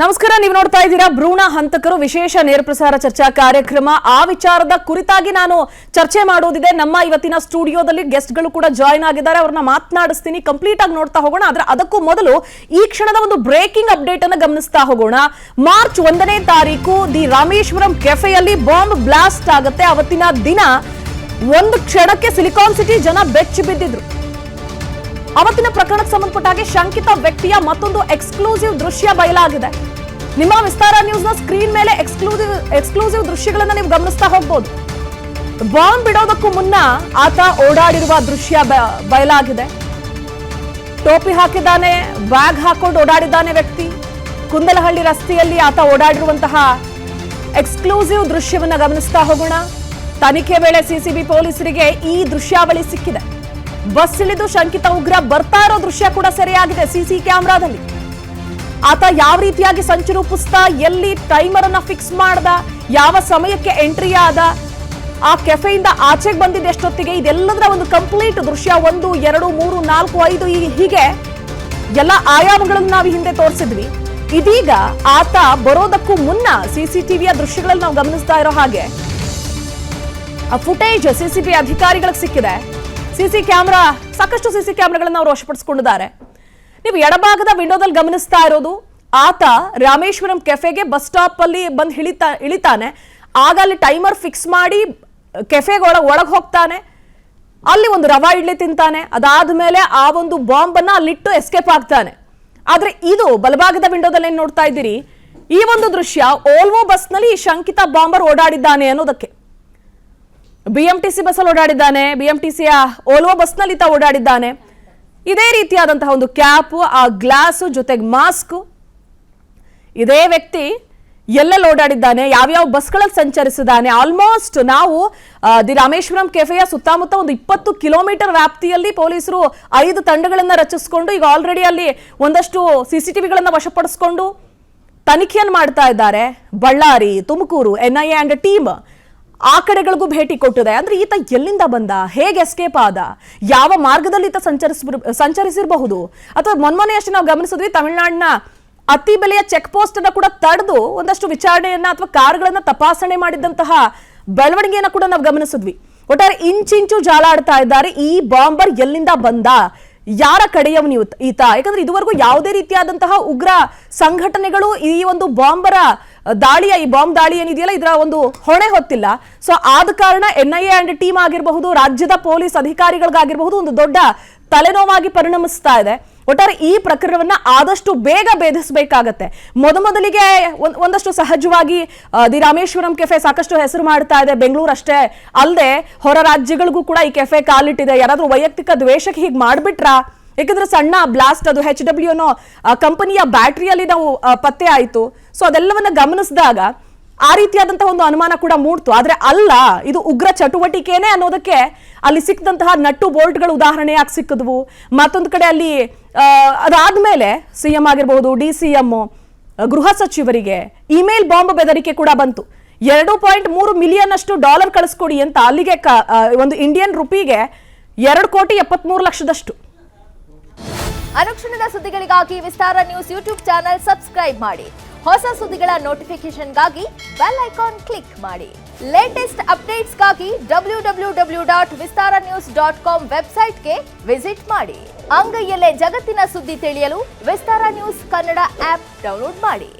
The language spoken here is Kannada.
ನಮಸ್ಕಾರ, ನೀವು ನೋಡ್ತಾ ಇದ್ದೀರಾ ಭ್ರೂಣ ಹಂತಕರು ವಿಶೇಷ ನೇರ ಪ್ರಸಾರ ಚರ್ಚಾ ಕಾರ್ಯಕ್ರಮ. ಆ ವಿಚಾರದ ಕುರಿತಾಗಿ ನಾನು ಚರ್ಚೆ ಮಾಡೋದಿದೆ. ನಮ್ಮ ಇವತ್ತಿನ ಸ್ಟುಡಿಯೋದಲ್ಲಿ ಗೆಸ್ಟ್ಗಳು ಕೂಡ ಜಾಯಿನ್ ಆಗಿದ್ದಾರೆ. ಅವ್ರನ್ನ ಮಾತನಾಡಿಸ್ತೀನಿ. ಕಂಪ್ಲೀಟ್ ಆಗಿ ನೋಡ್ತಾ ಹೋಗೋಣ. ಆದ್ರೆ ಅದಕ್ಕೂ ಮೊದಲು ಈ ಕ್ಷಣದ ಒಂದು ಬ್ರೇಕಿಂಗ್ ಅಪ್ಡೇಟ್ ಅನ್ನು ಗಮನಿಸ್ತಾ ಹೋಗೋಣ. ಮಾರ್ಚ್ 1ನೇ ತಾರೀಕು ದಿ ರಾಮೇಶ್ವರಂ ಕೆಫೆಯಲ್ಲಿ ಬಾಂಬ್ ಬ್ಲಾಸ್ಟ್ ಆಗುತ್ತೆ. ಅವತ್ತಿನ ದಿನ ಒಂದು ಕ್ಷಣಕ್ಕೆ ಸಿಲಿಕಾನ್ ಸಿಟಿ ಜನ ಬೆಚ್ಚಿ ಬಿದ್ದಿದ್ರು. ಅವತ್ತಿನ ಪ್ರಕರಣಕ್ಕೆ ಸಂಬಂಧಪಟ್ಟ ಹಾಗೆ ಶಂಕಿತ ವ್ಯಕ್ತಿಯ ಮತ್ತೊಂದು ಎಕ್ಸ್ಕ್ಲೂಸಿವ್ ದೃಶ್ಯ ಬಯಲಾಗಿದೆ. ನಿಮ್ಮ ವಿಸ್ತಾರ ನ್ಯೂಸ್ ನ ಸ್ಕ್ರೀನ್ ಮೇಲೆ ಎಕ್ಸ್ಕ್ಲೂಸಿವ್ ದೃಶ್ಯಗಳನ್ನ ನೀವು ಗಮನಿಸ್ತಾ ಹೋಗಬಹುದು. ಬಾಂಬ್ ಬಿಡೋದಕ್ಕೂ ಮುನ್ನ ಆತ ಓಡಾಡಿರುವ ದೃಶ್ಯ ಬಯಲಾಗಿದೆ. ಟೋಪಿ ಹಾಕಿದ್ದಾನೆ, ಬ್ಯಾಗ್ ಹಾಕೊಂಡು ಓಡಾಡಿದ್ದಾನೆ ವ್ಯಕ್ತಿ. ಕುಂದಲಹಳ್ಳಿ ರಸ್ತೆಯಲ್ಲಿ ಆತ ಓಡಾಡಿರುವಂತಹ ಎಕ್ಸ್ಕ್ಲೂಸಿವ್ ದೃಶ್ಯವನ್ನ ಗಮನಿಸ್ತಾ ಹೋಗೋಣ. ತನಿಖೆ ವೇಳೆ ಸಿಸಿಬಿ ಪೊಲೀಸರಿಗೆ ಈ ದೃಶ್ಯಾವಳಿ ಸಿಕ್ಕಿದೆ. ಬಸ್ ಇಳಿದು ಶಂಕಿತ ಉಗ್ರ ಬರ್ತಾ ಇರೋ ದೃಶ್ಯ ಕೂಡ ಸೆರೆಯಾಗಿದೆ ಸಿಸಿ ಕ್ಯಾಮೆರಾದಲ್ಲಿ. ಆತ ಯಾವ ರೀತಿಯಾಗಿ ಸಂಚು ರೂಪಿಸ್ತಾ, ಎಲ್ಲಿ ಟೈಮರ್ ಅನ್ನ ಫಿಕ್ಸ್ ಮಾಡ್ದ, ಯಾವ ಸಮಯಕ್ಕೆ ಎಂಟ್ರಿ ಆದ, ಆ ಕೆಫೆಯಿಂದ ಆಚೆಗೆ ಬಂದಿದ್ದ ಎಷ್ಟೊತ್ತಿಗೆ, ಇದೆಲ್ಲದರ ಒಂದು ಕಂಪ್ಲೀಟ್ ದೃಶ್ಯ 1, 2, 3, 4, 5 ಹೀಗೆ ಎಲ್ಲ ಆಯಾಮಗಳನ್ನು ನಾವು ಹಿಂದೆ ತೋರಿಸಿದ್ವಿ. ಇದೀಗ ಆತ ಬರೋದಕ್ಕೂ ಮುನ್ನ ಸಿಸಿಟಿವಿಯ ದೃಶ್ಯಗಳಲ್ಲಿ ನಾವು ಗಮನಿಸ್ತಾ ಇರೋ ಹಾಗೆ ಆ ಫುಟೇಜ್ ಸಿಸಿಬಿ ಅಧಿಕಾರಿಗಳಿಗೆ ಸಿಕ್ಕಿದೆ. ಸಾಕಷ್ಟು ಸಿಸಿ ಕ್ಯಾಮೆರಾಗಳನ್ನು ಅವರು ವಶಪಡಿಸಿಕೊಂಡಿದ್ದಾರೆ. ನೀವು ಎಡಭಾಗದ ವಿಂಡೋದಲ್ಲಿ ಗಮನಿಸ್ತಾ ಇರೋದು ಆತ ರಾಮೇಶ್ವರಂ ಕೆಫೆಗೆ ಬಸ್ ಸ್ಟಾಪ್ ಅಲ್ಲಿ ಬಂದು ಇಳಿತಾನೆ. ಆಗ ಅಲ್ಲಿ ಟೈಮರ್ ಫಿಕ್ಸ್ ಮಾಡಿ ಕೆಫೆಗೆ ಒಳಗೆ ಹೋಗ್ತಾನೆ. ಅಲ್ಲಿ ಒಂದು ರವಾ ಇಡ್ಲಿ ತಿಂತಾನೆ. ಅದಾದ್ಮೇಲೆ ಆ ಒಂದು ಬಾಂಬ್ ಅನ್ನ ಅಲ್ಲಿಟ್ಟು ಎಸ್ಕೇಪ್ ಆಗ್ತಾನೆ. ಆದ್ರೆ ಇದು ಬಲಭಾಗದ ವಿಂಡೋದಲ್ಲಿ ಏನ್ ನೋಡ್ತಾ ಇದ್ದೀರಿ, ಈ ಒಂದು ದೃಶ್ಯ ಓಲ್ವೋ ಬಸ್ ನಲ್ಲಿ ಈ ಶಂಕಿತ ಬಾಂಬರ್ ಓಡಾಡಿದ್ದಾನೆ ಅನ್ನೋದಕ್ಕೆ. ಬಿಎಂಟಿಸಿ ಬಸ್ ಅಲ್ಲಿ ಓಡಾಡಿದ್ದಾನೆ. ಬಿಎಂಟಿಸಿಯ ಓಲ್ವೋ ಬಸ್ ನಲ್ಲಿ ಓಡಾಡಿದ್ದಾನೆ. ಇದೇ ರೀತಿಯಾದಂತಹ ಒಂದು ಕ್ಯಾಪ್, ಆ ಗ್ಲಾಸ್ ಜೊತೆಗೆ ಮಾಸ್ಕ್. ಇದೇ ವ್ಯಕ್ತಿ ಎಲ್ಲೆಲ್ಲಿ ಓಡಾಡಿದ್ದಾನೆ, ಯಾವ್ಯಾವ ಬಸ್ಗಳಲ್ಲಿ ಸಂಚರಿಸಿದ್ದಾನೆ. ಆಲ್ಮೋಸ್ಟ್ ನಾವು ದಿ ರಾಮೇಶ್ವರಂ ಕೆಫೆಯ ಸುತ್ತಮುತ್ತ ಒಂದು 20 ಕಿಲೋಮೀಟರ್ ವ್ಯಾಪ್ತಿಯಲ್ಲಿ ಪೊಲೀಸರು 5 ತಂಡಗಳನ್ನ ರಚಿಸಿಕೊಂಡು ಈಗ ಆಲ್ರೆಡಿ ಅಲ್ಲಿ ಒಂದಷ್ಟು ಸಿಸಿಟಿವಿಗಳನ್ನ ವಶಪಡಿಸಿಕೊಂಡು ತನಿಖೆಯನ್ನು ಮಾಡ್ತಾ ಇದ್ದಾರೆ. Ballari, Tumakuru, NIA and team ಆ ಕಡೆಗಳಿಗೂ ಭೇಟಿ ಕೊಟ್ಟಿದೆ. ಅಂದ್ರೆ ಈತ ಎಲ್ಲಿಂದ ಬಂದ, ಹೇಗೆ ಎಸ್ಕೇಪ್ ಆದ, ಯಾವ ಮಾರ್ಗದಲ್ಲಿ ಈತ ಸಂಚರಿಸಿರಬಹುದು, ಅಥವಾ ಮೊನ್ನೆಯಷ್ಟೇ ನಾವು ಗಮನಿಸಿದ್ವಿ ತಮಿಳುನಾಡಿನ ಅತಿ ಬೆಲೆಯ ಚೆಕ್ ಪೋಸ್ಟ್ ಅನ್ನ ಕೂಡ ತಡೆದು ಒಂದಷ್ಟು ವಿಚಾರಣೆಯನ್ನ ಅಥವಾ ಕಾರುಗಳನ್ನ ತಪಾಸಣೆ ಮಾಡಿದಂತಹ ಬೆಳವಣಿಗೆಯನ್ನ ಕೂಡ ನಾವು ಗಮನಿಸಿದ್ವಿ. ಒಟ್ಟಾರೆ ಇಂಚಿಂಚು ಜಾಲಾಡ್ತಾ ಇದ್ದಾರೆ. ಈ ಬಾಂಬರ್ ಎಲ್ಲಿಂದ ಬಂದ, ಯಾರ ಕಡೆಯವನು ಈತ? ಯಾಕಂದ್ರೆ ಇದುವರೆಗೂ ಯಾವುದೇ ರೀತಿಯಾದಂತಹ ಉಗ್ರ ಸಂಘಟನೆಗಳು ಈ ಒಂದು ಬಾಂಬರ ದಾಳಿಯ, ಈ ಬಾಂಬ್ ದಾಳಿ ಏನಿದೆಯಲ್ಲ, ಇದರ ಒಂದು ಹೊಣೆ ಹೊತ್ತಿಲ್ಲ. ಸೊ ಆದ ಕಾರಣ ಎನ್ಐಎ ಅಂಡ್ ಟೀಮ್ ಆಗಿರಬಹುದು, ರಾಜ್ಯದ ಪೊಲೀಸ್ ಅಧಿಕಾರಿಗಳಿಗಾಗಿರಬಹುದು ಒಂದು ದೊಡ್ಡ ತಲೆನೋವಾಗಿ ಪರಿಣಮಿಸ್ತಾ ಇದೆ. ಒಟ್ಟಾರೆ ಈ ಪ್ರಕರಣವನ್ನ ಆದಷ್ಟು ಬೇಗ ಭೇದಿಸಬೇಕಾಗತ್ತೆ. ಮೊದಲಿಗೆ ಒಂದಷ್ಟು ಸಹಜವಾಗಿ ದಿ ರಾಮೇಶ್ವರಂ ಕೆಫೆ ಸಾಕಷ್ಟು ಹೆಸರು ಮಾಡ್ತಾ ಇದೆ. ಬೆಂಗಳೂರು ಅಷ್ಟೇ ಅಲ್ಲದೆ ಹೊರ ರಾಜ್ಯಗಳಿಗೂ ಕೂಡ ಈ ಕೆಫೆ ಕಾಲಿಟ್ಟಿದೆ. ಯಾರಾದ್ರೂ ವೈಯಕ್ತಿಕ ದ್ವೇಷಕ್ಕೆ ಹೀಗೆ ಮಾಡ್ಬಿಟ್ರಾ? ಯಾಕಂದ್ರೆ ಸಣ್ಣ ಬ್ಲಾಸ್ಟ್, ಅದು HW ಅನ್ನೋ ಕಂಪನಿಯ ಬ್ಯಾಟ್ರಿಯಲ್ಲಿ ನಾವು ಪತ್ತೆ ಆಯಿತು. ಸೊ ಅದೆಲ್ಲವನ್ನ ಗಮನಿಸಿದಾಗ ಆ ರೀತಿಯಾದಂತಹ ಒಂದು ಅನುಮಾನ ಕೂಡ ಮೂಡ್ತು. ಆದ್ರೆ ಅಲ್ಲ, ಇದು ಉಗ್ರ ಚಟುವಟಿಕೆನೇ ಅನ್ನೋದಕ್ಕೆ ಅಲ್ಲಿ ಸಿಕ್ಕದಂತಹ ನಟ್ಟು ಬೋಲ್ಟ್ಗಳು ಉದಾಹರಣೆಯಾಗಿ ಸಿಕ್ಕಿದ್ವು. ಮತ್ತೊಂದು ಕಡೆ ಅಲ್ಲಿ ಅದಾದ್ಮೇಲೆ CM ಆಗಿರಬಹುದು, DCM, ಗೃಹ ಸಚಿವರಿಗೆ ಇಮೇಲ್ ಬಾಂಬ್ ಬೆದರಿಕೆ ಕೂಡ ಬಂತು. 2.3 ಮಿಲಿಯನ್ ಅಷ್ಟು ಡಾಲರ್ ಕಳಿಸ್ಕೊಡಿ ಅಂತ. ಅಲ್ಲಿಗೆ ಒಂದು ಇಂಡಿಯನ್ ರುಪಿಗೆ 2,73,00,000 ಅನುಕ್ಷಣದ ಸುದ್ದಿಗಳಿಗಾಗಿ ವಿಸ್ತಾರ ನ್ಯೂಸ್ ಯೂಟ್ಯೂಬ್ ಚಾನೆಲ್ ಸಬ್ಸ್ಕ್ರೈಬ್ ಮಾಡಿ. ಹೊಸ ಸುದ್ದಿಗಳ ನೋಟಿಫಿಕೇಶನ್ಗಾಗಿ ಬೆಲ್ ಐಕಾನ್ ಕ್ಲಿಕ್ ಮಾಡಿ. ಲೇಟೆಸ್ಟ್ ಅಪ್ಡೇಟ್ಸ್ಗಾಗಿ www.vistaranews.com ವೆಬ್ಸೈಟ್ಗೆ ವಿಸಿಟ್ ಮಾಡಿ. ಅಂಗೈಯಲ್ಲೇ ಜಗತ್ತಿನ ಸುದ್ದಿ ತಿಳಿಯಲು ವಿಸ್ತಾರ ನ್ಯೂಸ್ ಕನ್ನಡ ಆಪ್ ಡೌನ್ಲೋಡ್ ಮಾಡಿ.